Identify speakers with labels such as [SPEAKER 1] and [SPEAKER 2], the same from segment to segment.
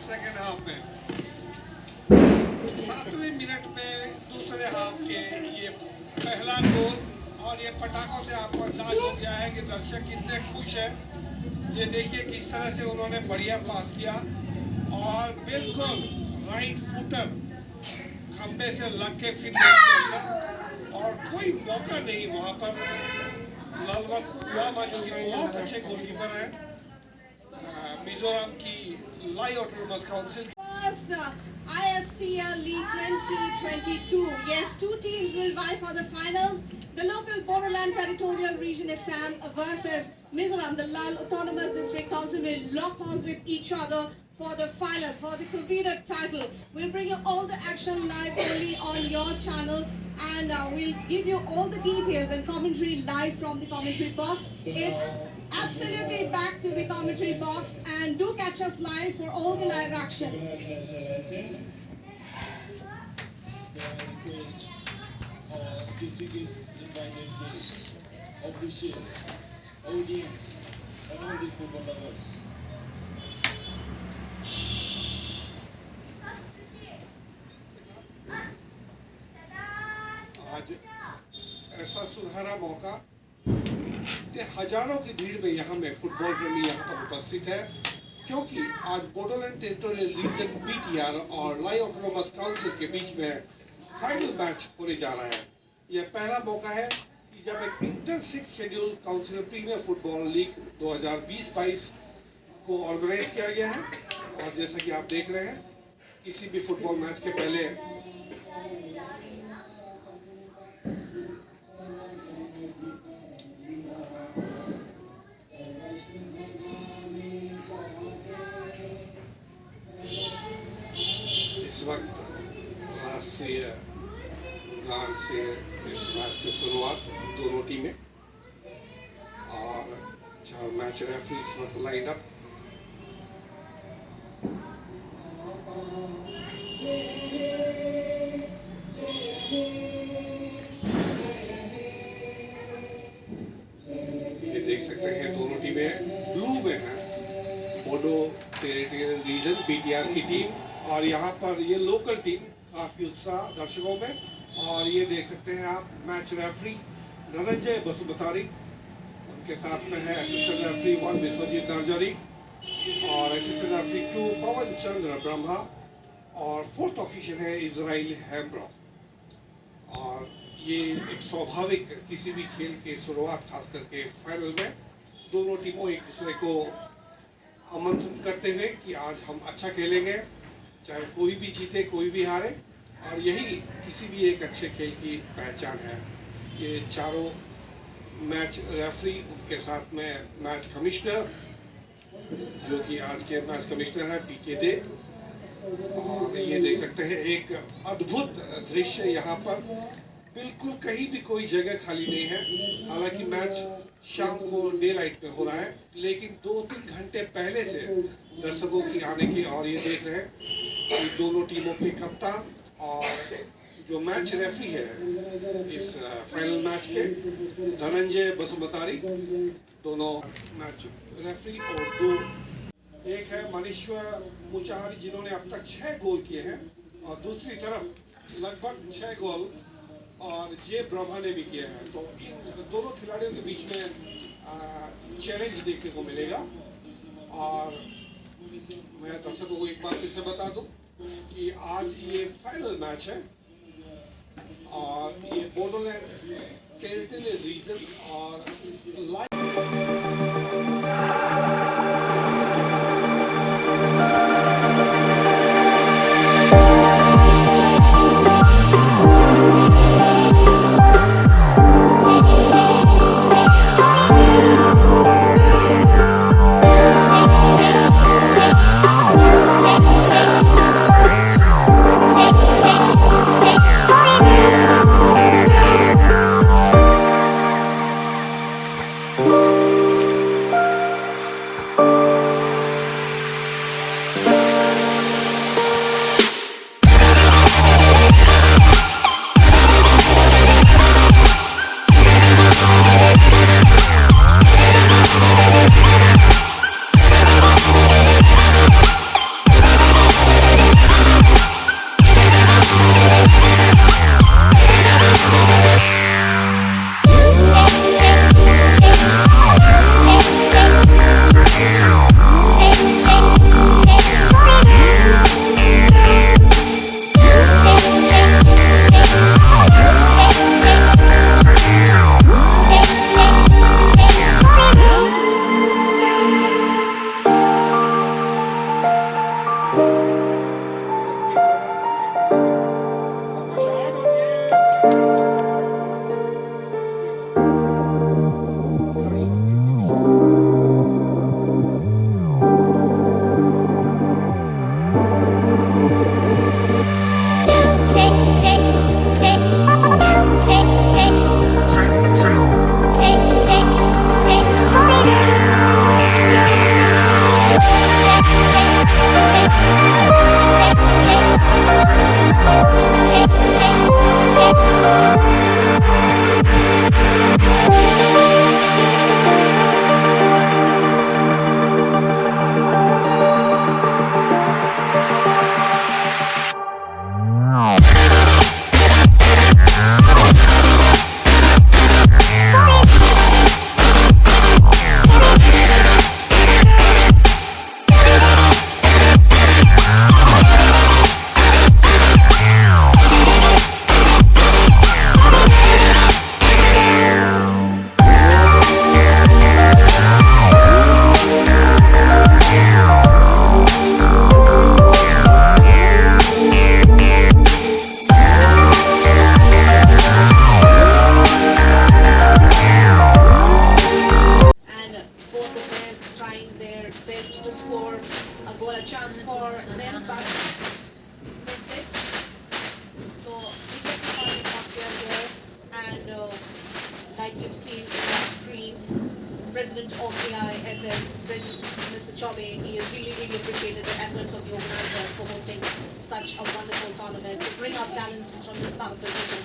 [SPEAKER 1] Second half में 7वें minute में दूसरे हाफ के ये पहला गोल और ये पटाखों से आपको अंदाज हो गया है कि दर्शक कितने खुश है। ये देखिए किस तरह से उन्होंने बढ़िया पास किया और बिल्कुल राइट फुटर खंबे से लग के फिर और कोई मौका नहीं वहां पर। ललवत जो कि बहुत अच्छे गोलकीपर है मिजोरम की लाई autonomous council.
[SPEAKER 2] ISPL League 2022. Yes, two teams will vie for the finals. The local Bodoland Territorial Region Assam versus Mizoram, the Lal Autonomous District Council, will lock horns with each other for the finals, for the coveted title. We'll bring you all the action live only on your channel, and we'll give you all the details and commentary live from the commentary box. It's absolutely back to the commentary box, and do catch us live for all the live action.
[SPEAKER 3] Official, audience, and all the football lovers.
[SPEAKER 1] आज ऐसा सुनहरा मौका कि हजारों की भीड़ में यहाँ में फुटबॉल प्रेमी यहाँ पर उपस्थित है, क्योंकि आज बोडोलैंड टेरिटोरियल रीजन BTR और लाई ऑटोनोमस काउंसिल के बीच में फाइनल मैच होने जा रहा है। यह पहला मौका है कि जब एक inter 6 schedule council premier football league 2020-22 को ऑर्गेनाइज किया गया है। और जैसा कि आप देख रहे हैं, किसी भी फुटबॉल मैच के पहले इस वक्त शास्त्रीय गान से इस मैच की शुरुआत दोनों टीमें और जहाँ मैच रेफरी इस वक्त लाइन अप ये देख सकते हैं दोनों टीमें ब्लू में हैं। बोडो टेरिटोरियल रीजन BTR की टीम और यहाँ पर ये लोकल टीम, काफी उत्साह दर्शकों में। और ये देख सकते हैं आप मैच रेफरी धनंजय बसुमतारी, उनके साथ में है असिस्टेंट रेफरी 1 विश्वजीत नरजरी और असिस्टेंट रेफरी 2 पवन चंद्र ब्रह्मा और 4th ऑफिशियल है इजराइल हेम्ब्रो। और ये एक स्वाभाविक किसी भी खेल की शुरुआत, खास करके फाइनल में दोनों टीमों एक दूसरे को आमंत्रित करते हुए कि आज हम अच्छा खेलेंगे, चाहे कोई भी जीते कोई भी हारे। और यही किसी भी एक अच्छे खेल की पहचान है। ये चारों मैच रेफरी, उनके साथ में मैच कमिश्नर, जो कि आज के मैच कमिश्नर है PK दे। और ये देख सकते हैं एक अद्भुत दृश्य, यहाँ पर बिल्कुल कहीं भी कोई जगह खाली नहीं है। हालांकि मैच शाम को डे लाइट में हो रहा है, लेकिन 2-3 घंटे पहले से दर्शकों की आने की। और ये देख रहे हैं कि दोनों टीमों के कप्तान और जो मैच रेफरी है इस फाइनल मैच के धनंजय बसुमतारी, दोनों मैच रेफरी। और एक है मनीश्वर मुचाहारी, जिन्होंने अब तक 6 गोल किए हैं, और दूसरी तरफ लगभग 6 गोल और जे ब्रह्मा ने भी किए हैं। तो इन दोनों खिलाड़ियों के बीच में चैलेंज देखने को मिलेगा। और मैं दर्शकों को एक बार फिर से बता दूं कि आज ये फाइनल मैच है और ये बोडोलैंड टेरिटोरियल रीजन और
[SPEAKER 2] for them, but missed it. So we get the fun atmosphere here, and like you've seen in our screen, President of the ISPL, President Mr. Chaube, he has really appreciated the efforts of the organizers for hosting such a wonderful tournament to bring up talents from this part of the region.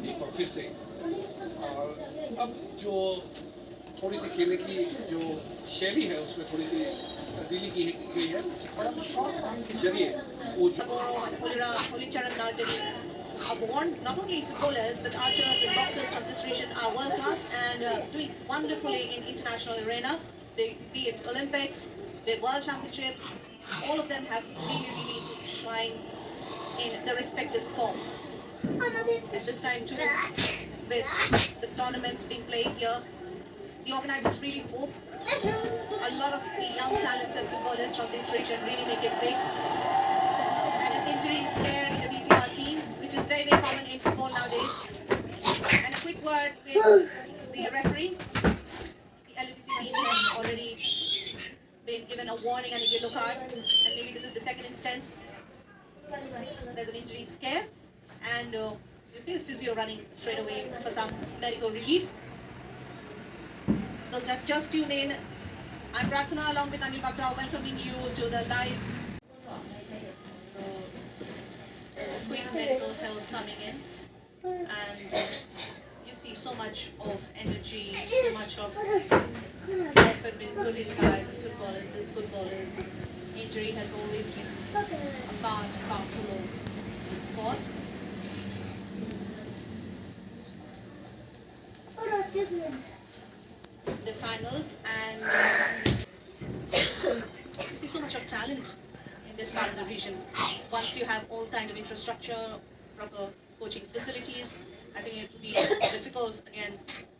[SPEAKER 1] एक बार फिर से और अब जो थोड़ी सी खेलने की जो शैली है उसमें थोड़ी सी तब्दीली की गई है और अब शॉर्ट पास के जरिए वो जो
[SPEAKER 2] warned not only footballers but archers and boxers from this region are world class and doing wonderfully in international arena. Be it Olympics, the World Championships, all of them have really shine in the respective sport. At this time too, with the tournaments being played here, the organizers really hope a lot of young talented footballers from this region really make it big. And an injury scare in the BTR team, which is very common in football nowadays. And a quick word with the referee. The LADC team has already been given a warning and a yellow card, and maybe this is the second instance. There's an injury scare, and you see the physio running straight away for some medical relief. Those who have just tuned in, I'm Pratana along with Anil Batra welcoming you to the live. So, quick medical health coming in, and you see so much of energy, so much of effort being put in by the footballers. This footballers' injury has always been a far too low. fought. The finals, and you see so much of talent in this part of the region. Once you have all kind of infrastructure, proper coaching facilities, I think it will be difficult again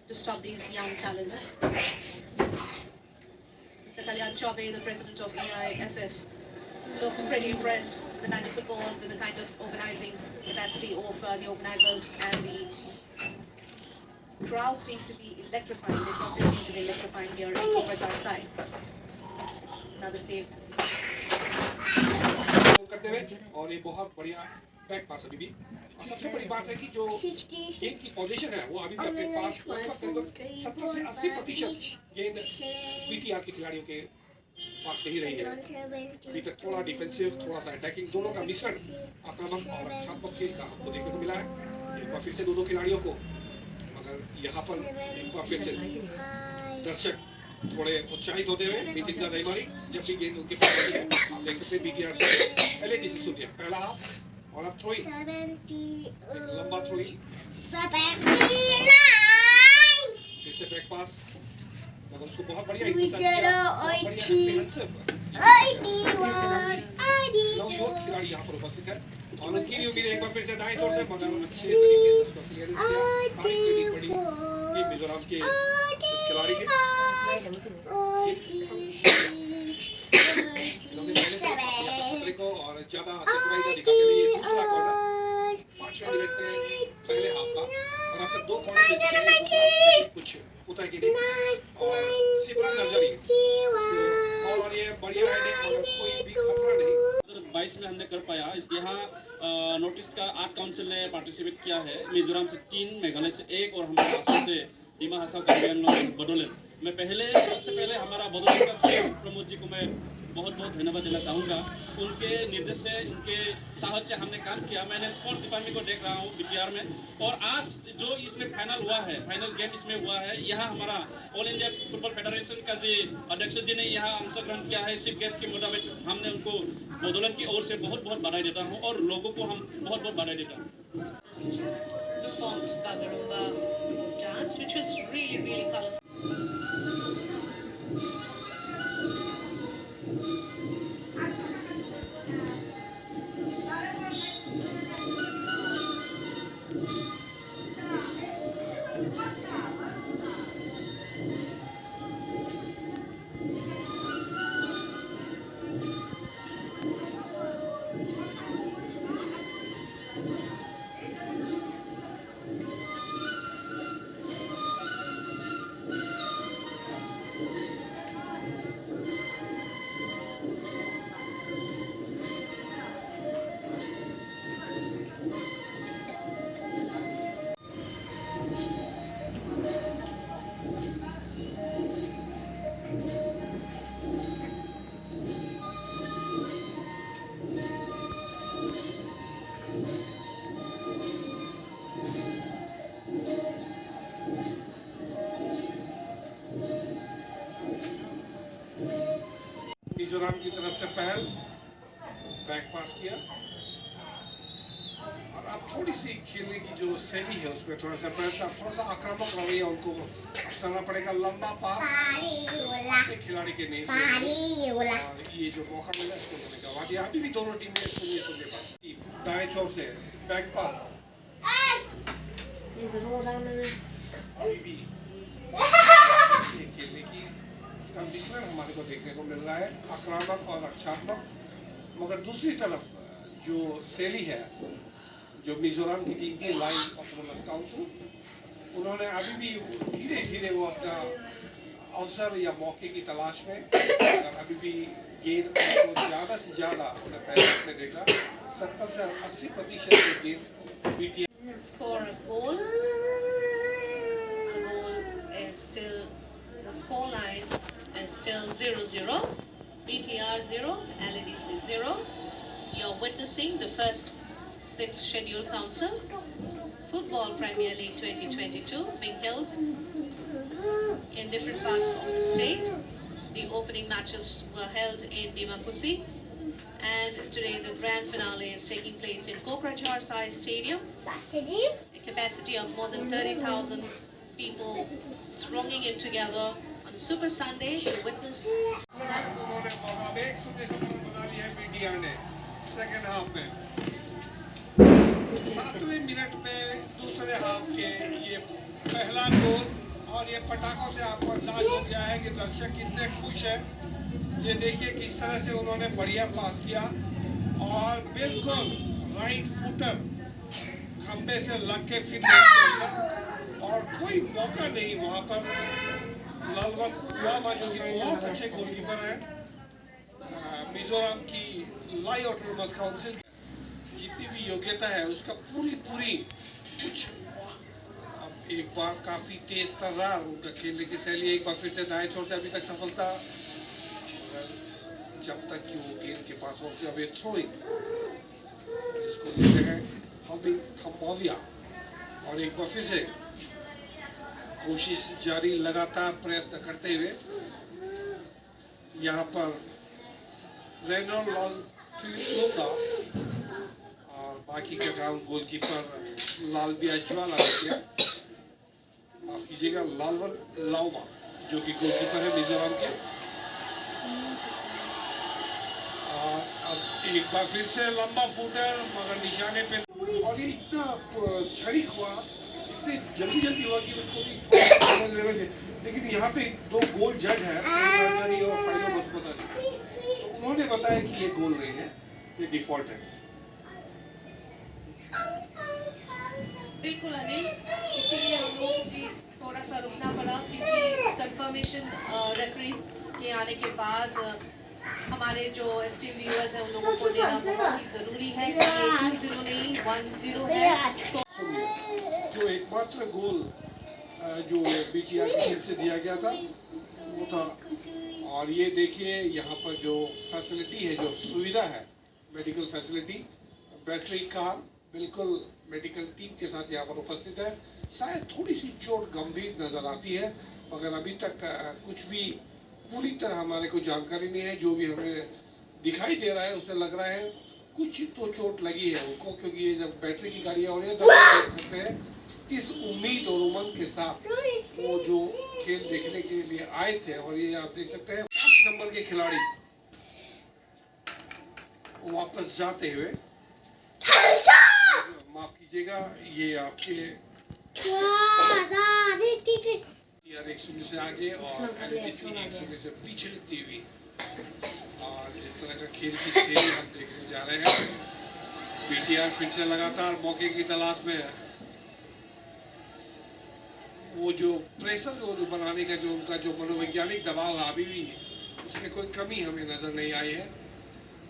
[SPEAKER 2] to stop these young talents. Mr. Kalyan Chaube, the president of AIFF, looked pretty impressed with the kind of football, with the kind of organizing capacity of the organizers, and the crowd seemed to be electrifying. The crowd seemed to be electrifying here in Kopertar side. Another save.
[SPEAKER 1] करते हुए और ये बहुत बढ़िया back पास अभी भी और सबसे बड़ी बात है कि जो गेंद की पोजीशन है वो अभी भी अपने पास करीब 70 से 80% गेंद बीटीआर के खिलाड़ियों के पास नहीं रही है। अभी तक थोड़ा डिफेंसिव, थोड़ा सा अटैकिंग, दोनों का मिश्रण आक्रामक और रक्षात्मक खेल का हमको देखने को मिला है। एक बार फिर से दोनों खिलाड़ियों को, मगर यहाँ पर एक बार फिर से दर्शक थोड़े उत्साहित होते हुए मीटिंग का दईमारी जब भी गेंद उनके पास आती है। आप देख सकते हैं बीटीआर से LADC शून्य पहला हाफ और अब थ्रोइंग, लंबा थ्रोइंग, फिर से बैक पास, मगर उसको बहुत बढ़िया खिलाड़ी यहाँ पर उपस्थित है और उनकी भी उम्मीद एक बार फिर से दाएं छोर से, मगर अच्छे तरीके से उसको क्लियरेंस किया। बड़ी मिजोरम के खिलाड़ी के को और ज्यादा चतुराई दिखाते हुए ये दूसरा कॉर्नर 5वें मिनट में पहले हाफ का और अब तक 2 कॉर्नर कुछ उतर के और सिमरन नजरी और ये बढ़िया हेडिंग और कोई भी खतरा नहीं।
[SPEAKER 4] 2022 में हमने कर पाया। यहाँ नॉर्थ ईस्ट का 8 काउंसिल ने पार्टिसिपेट किया है, मिजोरम से 3, मेघालय से 1 और हमारे असम से डिमा हसाव बोडोलैंड। मैं सबसे पहले हमारा बोडोलैंड का सीएम प्रमोद जी को मैं बहुत बहुत धन्यवाद देना चाहूँगा। उनके निर्देश से, उनके साहस से हमने काम किया। मैंने स्पोर्ट्स डिपार्टमेंट को देख रहा हूँ BTR में, और आज जो इसमें फाइनल हुआ है, फाइनल गेम इसमें हुआ है, यहाँ हमारा ऑल इंडिया फुटबॉल फेडरेशन का जी अध्यक्ष जी ने यहाँ अंशग्रहण किया है। चीफ गेस्ट के मुताबिक हमने उनको बोडोलैंड की ओर से बहुत बहुत बधाई देता हूँ और लोगों को हम बहुत बहुत बधाई देता हूँ।
[SPEAKER 1] मिजोरम की तरफ से पहल, बैक पास किया और अब थोड़ी सी खेलने की जो शैली है उसमें थोड़ा सा आक्रामक रवैया उनको करना पड़ेगा। लंबा पास खिलाड़ी के नहीं, और ये जो मौका मिला इसको धन्यवाद। अभी भी दोनों टीम ने दाएं छोर से बैक पास, अभी भी खेलने की मिश्रण हमारे को देखने को मिल रहा है, आक्रामक और रक्षात्मक। मगर दूसरी तरफ जो शैली है, जो मिजोरम की टीम की लाइन ऑफ काउंसिल, उन्होंने अभी भी धीरे धीरे वो अपना अवसर या मौके की तलाश में, अभी भी गेंद को ज़्यादा से ज़्यादा पहले देखा 70 से 80% गेंद BTR
[SPEAKER 2] Score a goal. The goal is still, the score line is still 0-0. BTR 0, LADC 0. You're witnessing the first 6 scheduled council Football Premier League 2022 being held in different parts of the state. The opening matches were held in Dimakusi,
[SPEAKER 5] And today the grand finale is taking place in Kokrajhar Sai Stadium. A capacity of more than 30,000 people thronging in together on Super Sunday to witness.
[SPEAKER 1] उन्होंने अब एक शून्य सफलता बना ली है BTR ने second half में। 7वें minute में दूसरे हाफ के ये पहला गोल और ये पटाखों से आपको अंदाज हो गया है कि दर्शक कितने खुश हैं। ये देखिए किस तरह से उन्होंने बढ़िया पास किया और बिल्कुल राइट फुटर खंबे से लग के फिर और कोई मौका नहीं वहां पर। लालवत हुआ जो कि बहुत अच्छे गोलकीपर हैं। मिजोरम की लाई ऑटोनोमस काउंसिल जितनी भी योग्यता है उसका पूरी कुछ एक बार काफी तेज तर्रार उनका खेलने की शैली एक बार फिर से दाएं छोर से अभी तक सफलता जब तक कि वो गेंद के पास हो अब ये थ्रोइंग जिसको कहते हैं हम्बोलिया और एक बार फिर से कोशिश जारी लगातार प्रयत्न करते हुए यहाँ पर रेनो लाल का और बाकी का काम गोलकीपर लाल बियाजवाला हो गया। माफ कीजिएगा लालवन लाउमा जो कि गोलकीपर है मिजोरम के। और अब एक बार फिर से लंबा फुटर मगर निशाने पे और ये इतना छड़िक हुआ इतनी जल्दी हुआ कि उसको भी लेकिन यहाँ पे दो गोल जज है और फाइनल तो उन्होंने बताया कि ये गोल नहीं है ये डिफॉल्ट है।
[SPEAKER 5] बिल्कुल अनिल, इसीलिए हम लोगों को भी थोड़ा सा रुकना पड़ा क्योंकि कंफर्मेशन रेफरी के आने के बाद हमारे जो एसटी व्यूअर्स हैं उन लोगों को देना बहुत ही ज़रूरी है कि ये 2-0 नहीं 1-0 है।
[SPEAKER 1] जो एकमात्र गोल जो BTR की टीम से दिया गया था वो था। और ये देखिए यहाँ पर जो फैसिलिटी है जो सुविधा है मेडिकल फैसिलिटी बैटरी कार बिल्कुल मेडिकल टीम के साथ यहाँ पर उपस्थित है। शायद थोड़ी सी चोट गंभीर नजर आती है मगर अभी तक कुछ भी पूरी तरह हमारे को जानकारी नहीं है। जो भी हमें दिखाई दे रहा है उससे लग रहा है कुछ तो चोट लगी है उनको क्योंकि ये जब बैटरी की गाड़ियाँ हो रही है तब देख सकते हैं किस उम्मीद और उमंग के साथ वो जो खेल देखने के लिए आए थे। और ये आप देख सकते हैं 5 नंबर के खिलाड़ी वापस जाते हुए माफ कीजिएगा ये आपके एक शून्य से आगे और LADC 1-0 से पीछे लगती हुई और जिस तरह का खेल की शैली हम देखने जा रहे हैं। BTR फिर से लगातार मौके की तलाश में है। वो जो प्रेशर वो जो बनाने का जो उनका जो मनोवैज्ञानिक दबाव हावी हुई उसमें कोई कमी हमें नजर नहीं आई है।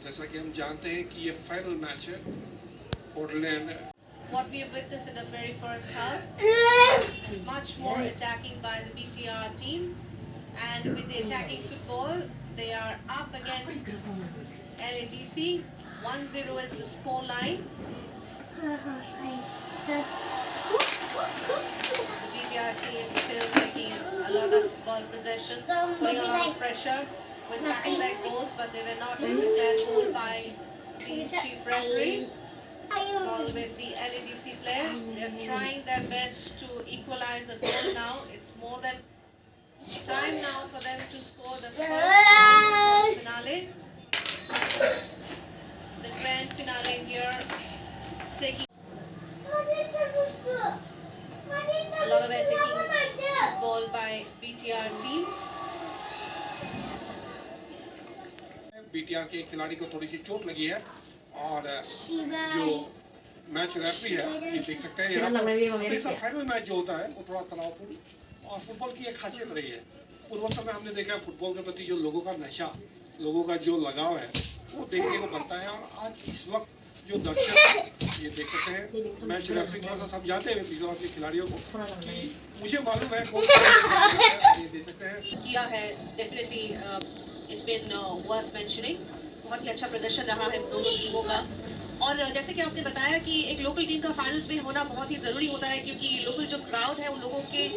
[SPEAKER 1] जैसा कि हम जानते हैं कि ये फाइनल मैच है Bodoland.
[SPEAKER 5] What we have witnessed in the very first half, much more attacking by the BTR team, and with the attacking football, they are up against LADC. 1-0 is the score line. The BTR team still taking a lot of ball possession, putting a lot of pressure with back-to-back goals, but they were not declared goal by the chief referee. With the LADC player, they are trying their best to equalize a goal now. It's more than time now for them to score the first finale. The grand finale here, taking a lot of attacking ball by BTR team.
[SPEAKER 1] BTR के खिलाड़ी को थोड़ी सी चोट लगी है और जो match referee है ये देख सकते हैं यहाँ फाइनल मैच जो होता है वो थोड़ा तनावपूर्ण और फुटबॉल की एक खासियत रही है। पूर्व समय हमने देखा है फुटबॉल के प्रति जो लोगों का नशा लोगों का जो लगाव है वो देखने को बनता है। और आज इस वक्त जो दर्शक ये देख सकते हैं मैच रेफरी थोड़ा सा समझाते हैं मिजोरम के खिलाड़ियों को कि मुझे मालूम है कौन ये देख सकते हैं
[SPEAKER 5] किया है। Definitely it's been worth mentioning. बहुत ही अच्छा प्रदर्शन रहा है दोनों टीमों का। और जैसे कि आपने बताया कि एक लोकल टीम का फाइनल्स में होना बहुत ही ज़रूरी होता है क्योंकि लोकल जो क्राउड है उन लोगों के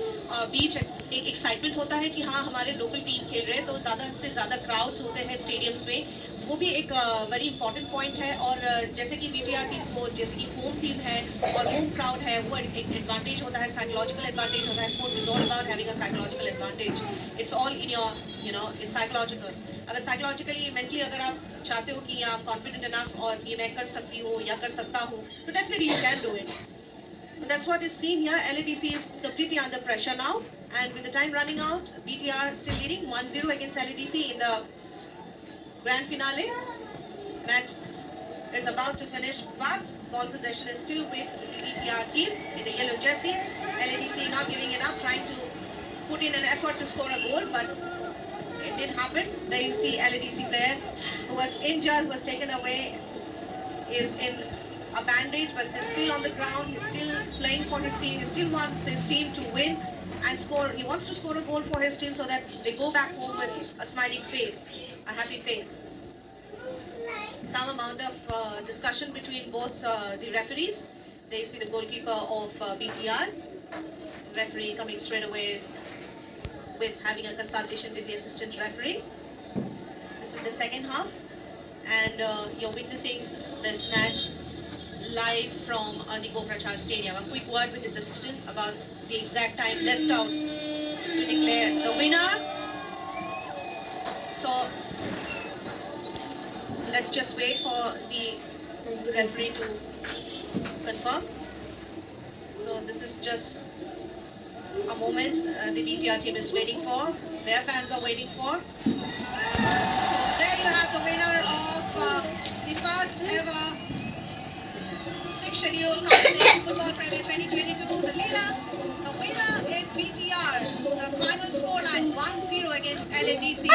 [SPEAKER 5] बीच एक एक्साइटमेंट होता है कि हाँ हमारे लोकल टीम खेल रहे हैं तो ज़्यादा से ज़्यादा क्राउड्स होते हैं स्टेडियम्स में वो भी एक वेरी इंपॉर्टेंट पॉइंट है और जैसे कि BTR टीम को जैसे कि होम टीम है और होम क्राउड है वो एक एडवांटेज होता है साइकोलॉजिकल एडवांटेज होता है sports is all about having a psychological advantage it's all in your it's psychological अगर साइकोलॉजिकली मेंटली अगर आप चाहते हो कि आप कॉन्फिडेंट इनफ और ये मैं कर सकती हूँ या कर सकता हूँ तो definitely you can do it That's what is seen here. LADC is completely under pressure now, and with the time running out, BTR still leading 1-0 against LADC in the grand finale. Match is about to finish, but ball possession is still with the BTR team in the yellow jersey. LADC not giving it up, trying to put in an effort to score a goal, but it didn't happen. There you see LADC player who was injured, who was taken away, is in a bandage, but he's still on the ground. He's still playing for his team. He still wants his team to win and score. He wants to score a goal for his team so that they go back home with a smiling face, a happy face. Some amount of discussion between both the referees. There you see the goalkeeper of BTR. Referee coming straight away with having a consultation with the assistant referee. This is the second half, and you're witnessing this match live from the Gokrachar Stadium. A quick word with his assistant about the exact time left out to declare the winner. So let's just wait for the referee to confirm. So this is just a moment the BTR team is waiting for. Their fans are waiting for. So there you have the winner of the first ever schedule Commonwealth Football Premier 2022. The winner is BTR. The final scoreline 1-0 against LADC.